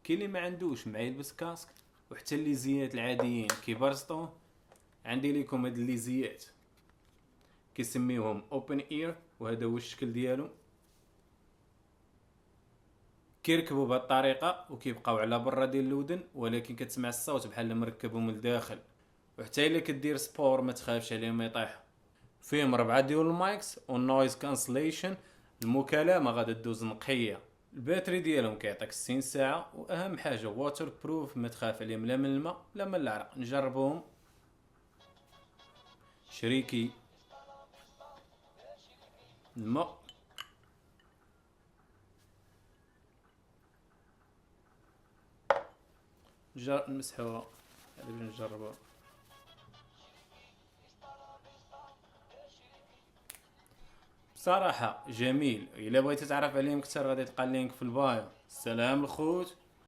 كاين اللي ما عندوش مع يلبس كاسك، وحتى الليزيات العاديين كيبرزطو. عندي لكم هاد الليزيات كيسميوهم اوبن اير، وهذا هو الشكل ديالهم. كيركبوا بهذه الطريقه وكيبقاو على برا ديال الودن، ولكن كتسمع الصوت بحال مركبهم من الداخل. وحتى الا كدير سبور ما تخافش عليهم يطيحوا. فيهم 4 ديال المايكس والنويز كانسليشن، المكالمه غادا دوز نقيه. الباتري ديالهم كيعطيك 60 ساعه، واهم حاجه ووتر بروف، ما تخاف عليهم لا من الماء لا من العرق. نجربوهم. شريكي الماء، نمسحوها. هذه باش نجربوها. بصراحة جميل. الا بغيتي تعرف عليهم كثر غادي تلقى اللينك في البايو. سلام الخوت.